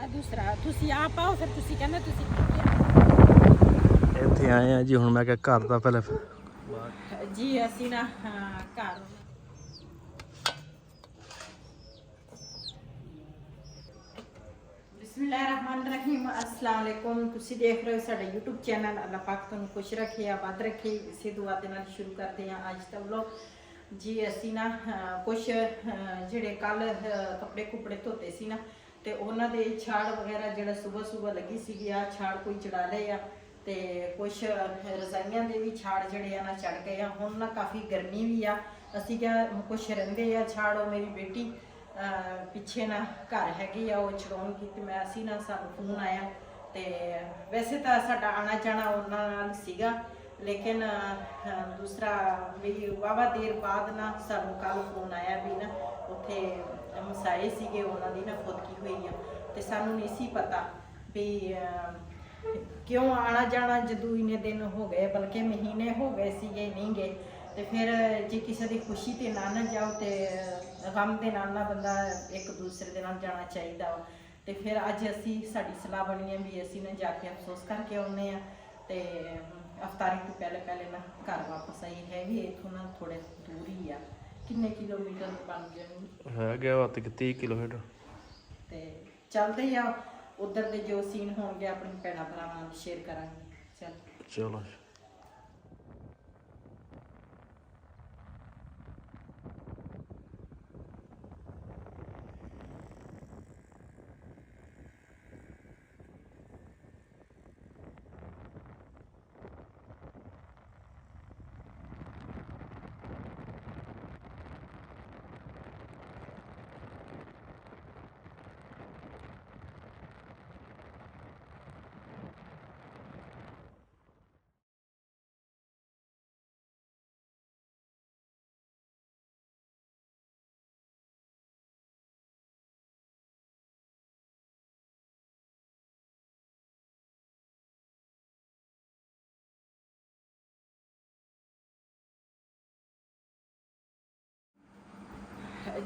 दूसरा ਤੁਸੀਂ ਆਪ ਆਓ ਫਿਰ ਤੁਸੀਂ ਕਹਿੰਦੇ ਤੁਸੀਂ ਇੱਥੇ ਆਏ ਆ ਜੀ। ਹੁਣ ਮੈਂ ਕਿਹਾ ਘਰ ਦਾ ਪਹਿਲੇ ਜੀ ਅਸੀਂ ਨਾ ਘਰ ਬਿਸਮਿਲ੍ਲਾਹਿਰਰਹਿਮਾਨਿਰਰਹੀਮ अस्सलाम वालेकुम। ਤੁਸੀਂ ਦੇਖ ਰਹੇ ਹੋ ਸਾਡਾ YouTube ਚੈਨਲ। ਅੱਲਾਹ ਪਾਕ ਤੁਹਾਨੂੰ ਖੁਸ਼ ਰੱਖੇ ਆਬਾਦ ਰੱਖੇ। ਇਸੇ ਦੁਆ ਦੇ ਨਾਲ ਸ਼ੁਰੂ ਕਰਦੇ ਹਾਂ ਅੱਜ ਦਾ ਵਲੌਗ। ਜੀ ਅਸੀਂ ਨਾ ਕੁਝ ਜਿਹੜੇ ਕੱਲ ਕੱਪੜੇ ਕੁਪੜੇ ਧੋਤੇ ਸੀ ਨਾ ਤੇ ਉਹਨਾਂ ਦੇ ਛਾੜ ਵਗੈਰਾ ਜਿਹੜਾ ਸਵੇਰ ਲੱਗੀ ਸੀਗੀ ਆ ਛਾੜ ਕੋਈ ਚੜਾ ਲਏ ਆ ਤੇ ਕੁਝ ਰਜ਼ਾਈਆਂ ਦੇ ਵੀ ਛਾੜ ਜਿਹੜੇ ਆ ਨਾ ਚੜ ਗਏ ਆ। ਹੁਣ ਨਾ ਕਾਫੀ ਗਰਮੀ ਵੀ ਆ। ਅਸੀਂ ਕਿਹਾ ਕੁਝ ਰਹਿੰਦੇ ਆ ਛਾੜ। ਉਹ ਮੇਰੀ ਬੇਟੀ ਪਿੱਛੇ ਨਾ ਘਰ ਹੈਗੀ ਆ ਉਹ ਛਡਾਉਣਗੀ ਤੇ ਮੈਂ ਅਸੀਂ ਨਾ ਸਾਨੂੰ ਫੋਨ ਆਇਆ ਤੇ ਵੈਸੇ ਤਾਂ ਸਾਡਾ ਆਣਾ ਜਾਣਾ ਉਹਨਾਂ ਨਾਲ ਸੀਗਾ ਲੇਕਿਨ ਦੂਸਰਾ ਵੀ ਵਾਵਾ ਦੇਰ ਬਾਅਦ ਨਾ ਸਾਨੂੰ ਕੱਲ ਫੋਨ ਆਇਆ ਵੀ ਨਾ ਉੱਥੇ ਮਸਾਏ ਸੀਗੇ ਉਹਨਾਂ ਦੀ ਨਾ ਖੁਦਕੀ ਹੋਈ ਆ ਤੇ ਸਾਨੂੰ ਨਹੀਂ ਸੀ ਪਤਾ ਵੀ ਕਿਉਂ ਆਣਾ ਜਾਣਾ ਜਦੋਂ ਇੰਨੇ ਦਿਨ ਹੋ ਗਏ ਬਲਕਿ ਮਹੀਨੇ ਹੋ ਗਏ ਸੀਗੇ ਨਹੀਂ ਗਏ ਤੇ ਫਿਰ ਜੇ ਕਿਸੇ ਦੀ ਖੁਸ਼ੀ ਤੇ ਨਾ ਜਾਓ ਤੇ ਗਮ ਦੇ ਨਾਲ ਨਾ ਬੰਦਾ ਇੱਕ ਦੂਸਰੇ ਦੇ ਨਾਲ ਜਾਣਾ ਚਾਹੀਦਾ ਵਾ। ਤੇ ਫਿਰ ਅੱਜ ਅਸੀਂ ਸਾਡੀ ਸਲਾਹ ਬਣੀ ਹੈ ਵੀ ਅਸੀਂ ਨਾ ਜਾ ਕੇ ਅਫਸੋਸ ਕਰਕੇ ਆਉਂਦੇ ਆ ਤੇ ਅਫਤਾਰੀ ਤੋਂ ਪਹਿਲੇ ਨਾ ਘਰ ਵਾਪਸ ਆਈ ਹੈ ਵੀ ਇੱਥੋਂ ਨਾ ਥੋੜੇ ਦੂਰ ਹੀ ਆ। ਕਿੰਨੇ ਕਿਲੋਮੀਟਰ ਬਣ ਜਾਣੀ ਹੈ ਗਿਆ ਤੇ 30 ਕਿਲੋਮੀਟਰ ਤੇ ਚੱਲਦੇ ਆ ਉਧਰ ਦੇ ਜੋ ਸੀਨ ਹੋਣਗੇ ਆਪਣੇ ਭੈਣਾਂ ਭਰਾਵਾਂ ਨਾਲ ਸ਼ੇਅਰ ਕਰਾਂਗੇ। ਚਲੋ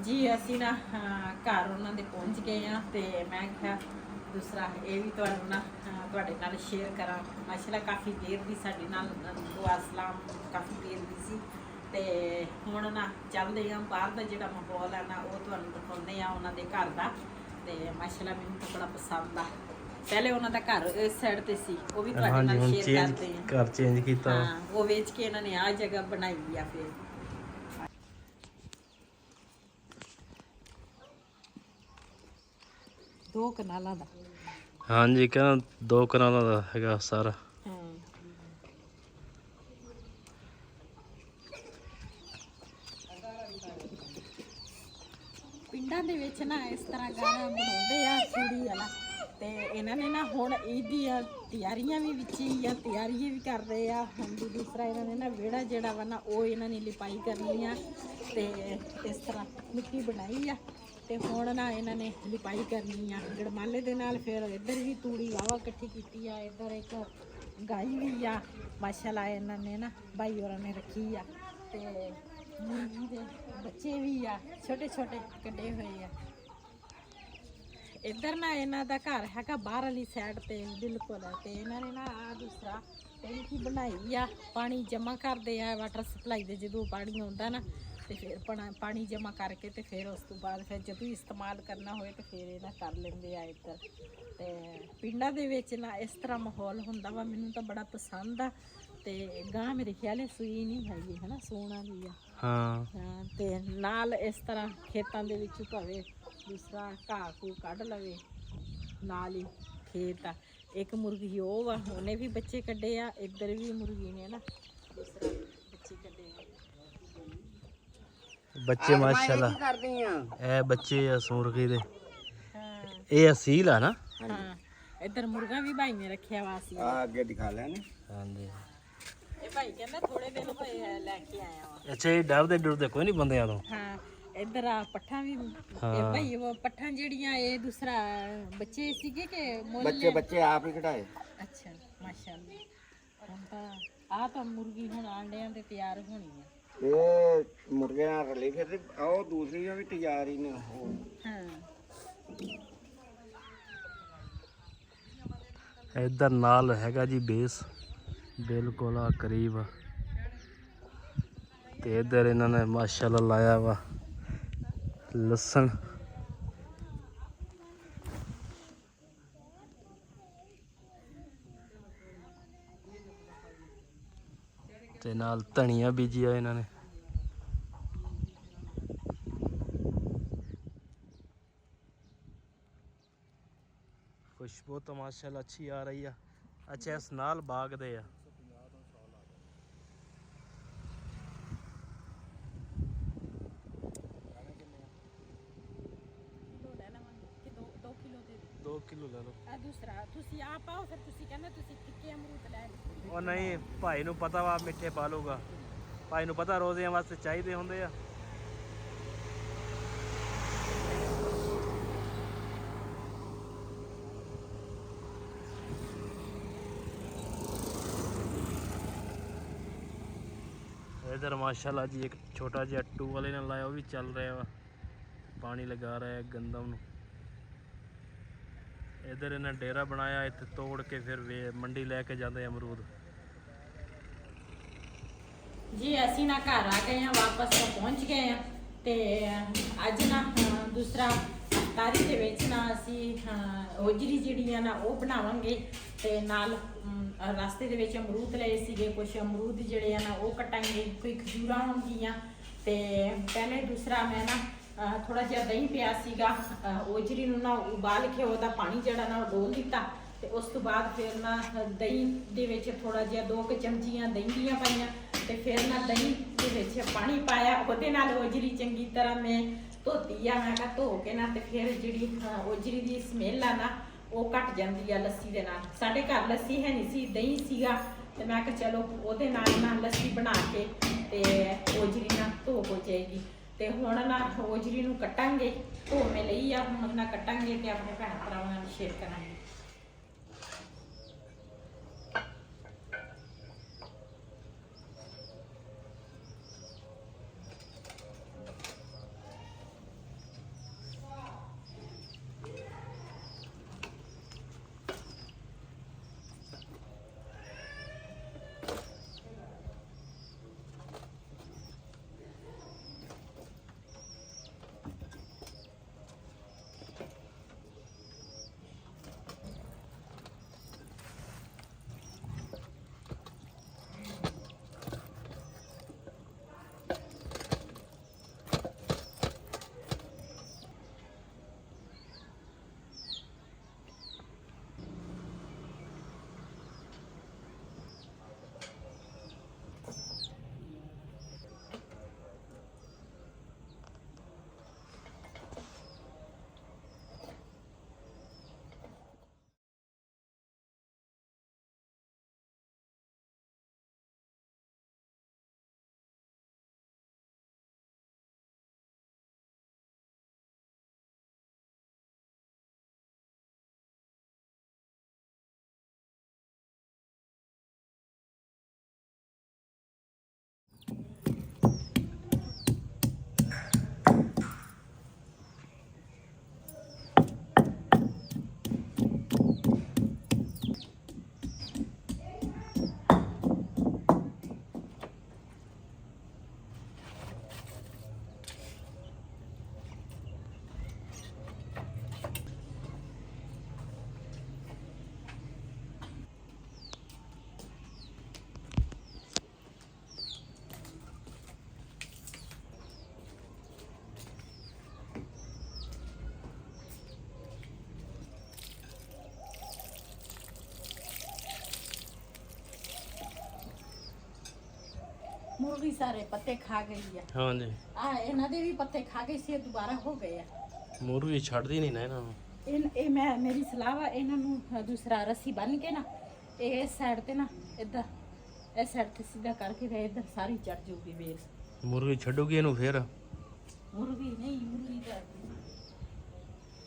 ਜੀ ਅਸੀਂ ਨਾ ਘਰ ਉਹਨਾਂ ਦੇ ਪਹੁੰਚ ਗਏ ਆ ਤੇ ਮੈਂ ਕਿਹਾ ਦੂਸਰਾ ਇਹ ਵੀ ਤੁਹਾਨੂੰ ਨਾ ਤੁਹਾਡੇ ਨਾਲ ਸ਼ੇਅਰ ਕਰਾਂ। ਮਾਸ਼ਾਅੱਲਾ ਕਾਫੀ ਦੇਰ ਦੀ ਸਾਡੇ ਨਾਲ ਦੁਆ ਸਲਾਮ ਕਾਫੀ ਦੇਰ ਦੀ ਸੀ ਤੇ ਹੁਣ ਨਾ ਚੱਲਦੇ ਆ ਬਾਹਰ ਦਾ ਜਿਹੜਾ ਮਾਹੌਲ ਹੈ ਨਾ ਉਹ ਤੁਹਾਨੂੰ ਦਿਖਾਉਂਦੇ ਆ ਉਹਨਾਂ ਦੇ ਘਰ ਦਾ ਤੇ ਮਾਸ਼ਾਅੱਲਾ ਮੈਨੂੰ ਤਾਂ ਬੜਾ ਪਸੰਦ ਆ। ਪਹਿਲੇ ਉਹਨਾਂ ਦਾ ਘਰ ਇਸ ਸਾਈਡ ਤੇ ਸੀ ਉਹ ਵੀ ਤੁਹਾਡੇ ਨਾਲ ਸ਼ੇਅਰ ਕਰਦੇ ਆ। ਘਰ ਚੇਂਜ ਕੀਤਾ ਹਾਂ ਉਹ ਵੇਚ ਕੇ ਇਹਨਾਂ ਨੇ ਆ ਜਗ੍ਹਾ ਬਣਾਈ ਆ। ਫਿਰ 2 ਕਨਾਲਾਂ ਦਾ ਹਾਂਜੀ ਕਹਿੰਦਾ 2 ਕਨਾਲਾਂ ਦਾ ਹੈਗਾ ਸਾਰਾ। ਪਿੰਡਾਂ ਦੇ ਵਿੱਚ ਨਾ ਇਸ ਤਰ੍ਹਾਂ ਗਾਣਾ ਬਣਾਉਂਦੇ ਆ ਕੁੜੀ ਵਾਲਾ ਤੇ ਇਹਨਾਂ ਨੇ ਨਾ ਹੁਣ ਈਦ ਦੀਆਂ ਤਿਆਰੀਆਂ ਵੀ ਵਿੱਚ ਹੀ ਆ ਤਿਆਰੀ ਵੀ ਕਰ ਰਹੇ ਆ। ਹੁਣ ਵੀ ਦੂਸਰਾ ਇਹਨਾਂ ਨੇ ਨਾ ਵਿਹੜਾ ਜਿਹੜਾ ਵਾ ਨਾ ਉਹ ਇਹਨਾਂ ਨੇ ਲਿਪਾਈ ਕਰਨੀ ਆ ਤੇ ਇਸ ਤਰ੍ਹਾਂ ਮਿੱਟੀ ਬਣਾਈ ਆ ਤੇ ਹੁਣ ਨਾ ਇਹਨਾਂ ਨੇ ਲਿਪਾਈ ਕਰਨੀ ਆ ਗੜਮਾਲੇ ਦੇ ਨਾਲ। ਫਿਰ ਇੱਧਰ ਵੀ ਤੂੜੀ ਵਾਵਾ ਇਕੱਠੀ ਕੀਤੀ ਆ। ਇੱਧਰ ਇੱਕ ਗਾਈ ਵੀ ਆ ਮਾਸ਼ਾਅੱਲਾ ਇਹਨਾਂ ਨੇ ਨਾ ਭਾਈ ਹੋਰਾਂ ਨੇ ਰੱਖੀ ਆ ਤੇ ਮੁਰਗੀ ਦੇ ਬੱਚੇ ਵੀ ਆ ਛੋਟੇ ਛੋਟੇ ਕੱਢੇ ਹੋਏ ਆ। ਇੱਧਰ ਨਾ ਇਹਨਾਂ ਦਾ ਘਰ ਹੈਗਾ ਬਾਹਰ ਵਾਲੀ ਸਾਈਡ ਤੇ ਬਿਲਕੁਲ ਤੇ ਇਹਨਾਂ ਨੇ ਨਾ ਆ ਦੂਸਰਾ ਟੈਂਕੀ ਬਣਾਈ ਆ। ਪਾਣੀ ਜਮ੍ਹਾਂ ਕਰਦੇ ਆ ਵਾਟਰ ਸਪਲਾਈ ਦੇ ਜਦੋਂ ਪਾਣੀ ਆਉਂਦਾ ਨਾ ਤੇ ਫਿਰ ਪਾਣੀ ਜਮ੍ਹਾਂ ਕਰਕੇ ਤੇ ਫਿਰ ਉਸ ਤੋਂ ਬਾਅਦ ਫਿਰ ਜਦੋਂ ਇਸਤੇਮਾਲ ਕਰਨਾ ਹੋਏ ਤੇ ਫਿਰ ਇਹਨਾਂ ਕਰ ਲੈਂਦੇ ਆ ਇੱਧਰ। ਤੇ ਪਿੰਡਾਂ ਦੇ ਵਿੱਚ ਨਾ ਇਸ ਤਰ੍ਹਾਂ ਮਾਹੌਲ ਹੁੰਦਾ ਵਾ ਮੈਨੂੰ ਤਾਂ ਬੜਾ ਪਸੰਦ ਆ ਤੇ ਗਾਂ ਮੇਰੇ ਖਿਆਲੇ ਸੂਈ ਨਹੀਂ ਹੈਗੀ ਹੈ ਨਾ ਸੋਨਾ ਵੀ ਆ। ਹਾਂ ਤੇ ਨਾਲ ਇਸ ਤਰ੍ਹਾਂ ਖੇਤਾਂ ਦੇ ਵਿੱਚ ਭਾਵੇਂ ਦੂਸਰਾ ਘਾਹ ਘੂ ਕੱਢ ਲਵੇ ਨਾਲ ਹੀ ਖੇਤ ਆ। ਇੱਕ ਮੁਰਗੀ ਉਹ ਵਾ ਉਹਨੇ ਵੀ ਬੱਚੇ ਕੱਢੇ ਆ। ਇੱਧਰ ਵੀ ਮੁਰਗੀ ਨੇ ਨਾ ਦੂਸਰਾ ਬੱਚੇ ਕੱਢੇ ਆ। ਬੱਚੇ ਮਾਸ਼ਾਅੱਲਾ ਇਹ ਬੱਚੇ ਆ ਮੁਰਗੀ ਦੇ। ਇਹ ਅਸੀਲ ਆ ਨਾ। ਹਾਂ ਇੱਧਰ ਮੁਰਗਾ ਵੀ ਭਾਈ ਨੇ ਰੱਖਿਆ ਵਾ ਸੀ ਅੱਗੇ ਦਿਖਾ ਲੈਣੇ। ਹਾਂਜੀ ਇਹ ਭਾਈ ਕਹਿੰਦਾ ਥੋੜੇ ਦਿਨ ਹੋਏ ਲੈ ਕੇ ਆਇਆ ਵਾ। ਅੱਛਾ ਇਹ ਡਰਦੇ ਕੋਈ ਨਹੀਂ ਬੰਦਿਆਂ ਤੋਂ। ਹਾਂ ਇੱਧਰ ਆ ਪੱਠਾ ਵੀ ਇਹ ਭਾਈ ਉਹ ਪੱਠਾਂ ਜਿਹੜੀਆਂ ਇਹ ਦੂਸਰਾ ਬੱਚੇ ਸੀਗੇ ਕਿ ਮੁੱਲ ਬੱਚੇ ਆਪ ਹੀ ਕਢਾਏ। ਅੱਛਾ ਮਾਸ਼ਾਅੱਲਾ। ਹੁਣ ਤਾਂ ਆ ਤਾਂ ਮੁਰਗੀ ਹੁਣ ਆਂਡਿਆਂ ਤੇ ਤਿਆਰ ਹੋਣੀ ਆ। ਇਹ ਮੁਰਗੇ ਨਾਲ ਰਲੀ ਫਿਰ ਉਹ ਦੂਸਰੀਆਂ ਵੀ ਤਿਆਰ ਹੀ ਨੇ। ਹਾਂ ਇੱਧਰ ਨਾਲ ਹੈਗਾ ਜੀ ਬੇਸ ਬਿਲਕੁਲ ਆ ਕਰੀਬ। ਤੇ ਇੱਧਰ ਇਹਨਾਂ ਨੇ ਮਾਸ਼ਾਅੱਲਾ ਲਾਇਆ ਵਾ ਲਸਣ। ਤੇ ਨਾਲ ਧਨੀਆ ਬੀਜਿਆ ਇਹਨਾਂ ਨੇ। खुशबू तो माशाल्लाह अच्छी आ रही है। अच्छा इस नाल बाग दे आ दो किलो ले लो। ਉਹ ਨਹੀਂ ਭਾਈ ਨੂੰ ਪਤਾ ਵਾ ਮਿੱਠੇ ਪਾ ਲੂਗਾ। ਭਾਈ ਨੂੰ ਪਤਾ ਰੋਜ਼ਿਆਂ ਵਾਸਤੇ ਚਾਹੀਦੇ ਹੁੰਦੇ ਆ। इधर माशाल्लाह जी एक छोटा जिहा टूबल इन्हें लाया, वो भी चल रहा वा, पानी लगा रहा है गंदम नूं। इधर इन्हें डेरा बनाया, इत्थे तोड़ के फिर मंडी लैके जाते अमरूद। जी असी ना घर आ गए हैं, वापस पहुंच गए हैं। ते अज ना दूसरा तारी दे विच ना असी होजरी जिहड़ी ना वो बनावांगे ते नाल रास्ते दे विच अमरूद लए सीगे, कुछ अमरूद जिहड़े ना वो कटांगे, कोई खजूरां होणगीਆਂ। ते पहले दूसरा मैं ना थोड़ा जिहा दही पिया सीगा, ओजरी नूं ना उबाल के ਉਹਦਾ पानी जिहड़ा ना डोल दिता। ते उस तो बाद फिर ना दही दे विच थोड़ा जिहा 2 चमचियां दही ਦੀਆਂ पाईਆਂ ते फिर ना दही दे विच पानी पाया, ਉਹਦੇ ਨਾਲ ओजरी चंगी तरह मैं धोती आ। मैं कहा धो के ना ते फिर जिहड़ी ओजरी दी स्मैल आ ना ਉਹ ਘਟ ਜਾਂਦੀ ਆ ਲੱਸੀ ਦੇ ਨਾਲ। ਸਾਡੇ ਘਰ ਲੱਸੀ ਹੈ ਨਹੀਂ ਸੀ, ਦਹੀਂ ਸੀਗਾ ਤੇ ਮੈਂ ਕਿਹਾ ਚਲੋ ਉਹਦੇ ਨਾਲ ਨਾ ਲੱਸੀ ਬਣਾ ਕੇ ਤੇ ओजरी ਨਾ ਧੋ ਹੋ ਜਾਏਗੀ। ਤੇ ਹੁਣ ਨਾ ओजरी ਨੂੰ ਕੱਟਾਂਗੇ, ਧੋ ਮੈਂ ਲਈ ਆ, ਹੁਣ ਨਾ ਕੱਟਾਂਗੇ ਤੇ ਆਪਣੇ ਭੈਣ ਭਰਾਵਾਂ ਨਾਲ ਸ਼ੇਅਰ ਕਰਾਂਗੇ। मुर्गी सारे पत्ते खा गई है। हाँ जी इन्हां दे भी पत्ते खा गई सी, दोबारा हो गए आ। मुर्गी छड्डदी नहीं ना इन्हां नूं। ਇਹ ਮੈਂ ਮੇਰੀ ਸਲਾਹ ਵਾ ਇਹਨਾਂ ਨੂੰ ਦੂਸਰਾ ਰੱਸੀ ਬੰਨ ਕੇ ਨਾ ਇਹ ਸਾਈਡ ਤੇ ਨਾ ਇੱਧਰ ਇਹ ਸਾਈਡ ਤੇ ਸਿੱਧਾ ਕਰਕੇ ਤੇ ਇੱਧਰ ਸਾਰੀ ਚੜ ਜੂਗੀ ਵੇਲ। ਮੁਰਗੀ ਛੱਡੂਗੀ ਇਹਨੂੰ ਫਿਰ? ਮੁਰਗੀ ਨਹੀਂ,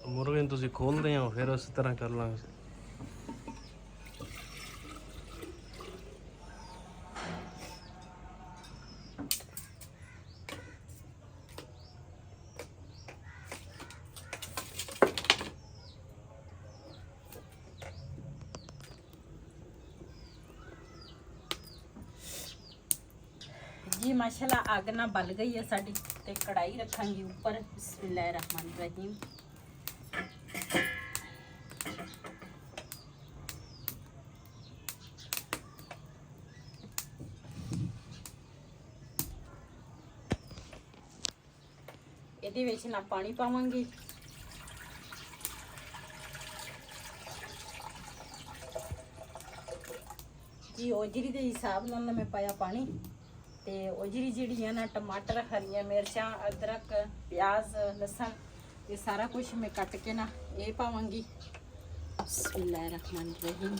ਮੁਰਗੀ ਨੂੰ ਤੁਸੀਂ ਖੋਲਦੇ ਹੋ ਫਿਰ ਉਸ ਤਰ੍ਹਾਂ ਕਰ ਲਾਂਗੇ। ਮਾਸ਼ਾਅੱਲਾ ਅੱਗ ਨਾ ਬਲ ਗਈ ਹੈ ਸਾਡੀ ਤੇ ਕੜਾਈ ਰੱਖਾਂਗੀ ਉੱਪਰ। ਬਿਸਮਿਲ੍ਲਾਹਿਰਰਹਿਮਾਨਿਰਰਹੀਮ। ਇਹਦੇ ਵਿੱਚ ਨਾ ਪਾਣੀ ਪਾਵਾਂਗੀ। ਜੀ ਔਜਰੀ ਦੇ ਹਿਸਾਬ ਨਾਲ ਮੈਂ ਪਾਇਆ ਪਾਣੀ। ਤੇ ਔਜਰੀ ਜਿਹੜੀ ਹੈ ਨਾ ਟਮਾਟਰ, ਹਰੀਆਂ ਮਿਰਚਾਂ, ਅਦਰਕ, ਪਿਆਜ਼, ਲਸਣ ਇਹ ਸਾਰਾ ਕੁਝ ਮੈਂ ਕੱਟ ਕੇ ਨਾ ਇਹ ਪਾਵਾਂਗੀ। ਬਿਸਮਿਲ੍ਲਾਹਿਰਰਹਿਮਾਨਿਰਰਹੀਮ।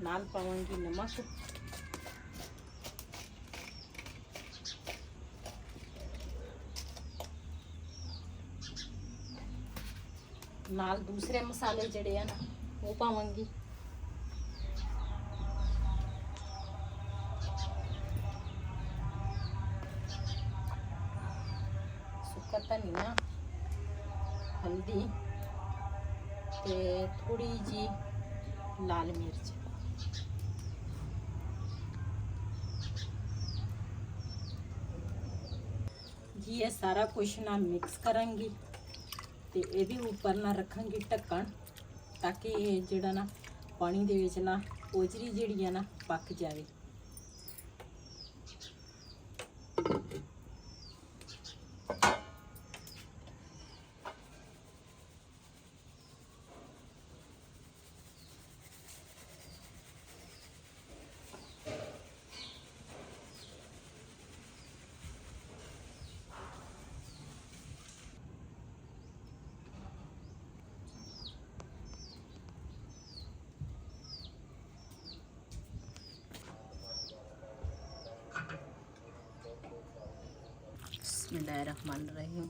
ਨਾਲ ਪਾਵਾਂਗੀ ਨਮਕ। ਨਾਲ ਦੂਸਰੇ ਮਸਾਲੇ ਜਿਹੜੇ ਆ ਨਾ ਉਹ ਪਾਵਾਂਗੀ। ਸੁੱਕਾ ਧਨੀਆ, ਹਲਦੀ ਤੇ ਥੋੜੀ ਜੀ ਲਾਲ ਮਿਰਚ। ਜੀ ਇਹ ਸਾਰਾ ਕੁਛ ਨਾ ਮਿਕਸ ਕਰਾਂਗੀ ਤੇ ਇਹਦੇ ਉੱਪਰ ਨਾ ਰੱਖਾਂਗੀ ਢੱਕਣ, ਤਾਂ ਕਿ ਇਹ ਜਿਹੜਾ ਨਾ ਪਾਣੀ ਦੇ ਵਿੱਚ ਨਾ ਔਜਰੀ ਜਿਹੜੀ ਆ ਨਾ ਪੱਕ ਜਾਵੇ। बिस्मिल्लाहिर्रहमानिर्रहीम।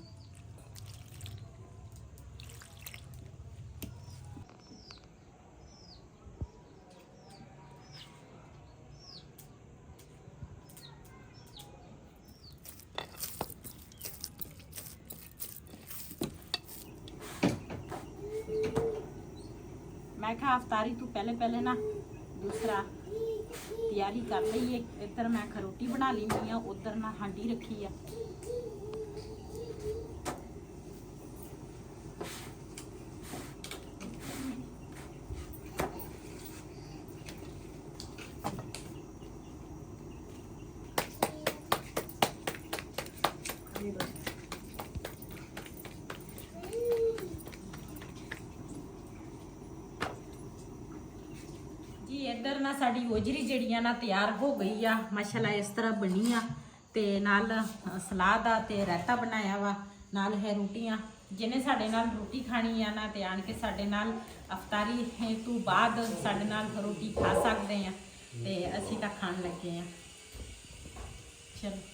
मैं कहा अफ्तारी तू पहले ना दूसरा तैयारी कर लईए। इधर मैं रोटी बना लेनी है, उधर ना हांडी रखी है। जी इधर ना साड़ी औजरी जड़ियां ना तैयार हो गई आ माशाल्लाह। इस तरह बनी आ ते नाल सलाद आ ते रायता बनाया वा, नाल है रोटियां। जिन्हें साडे नाल रोटी खानी आ ना ते आन के साडे नाल अफतारी तो बाद साडे नाल रोटी खा सकते हैं। ते असीं तां खाण लगे आ। चलो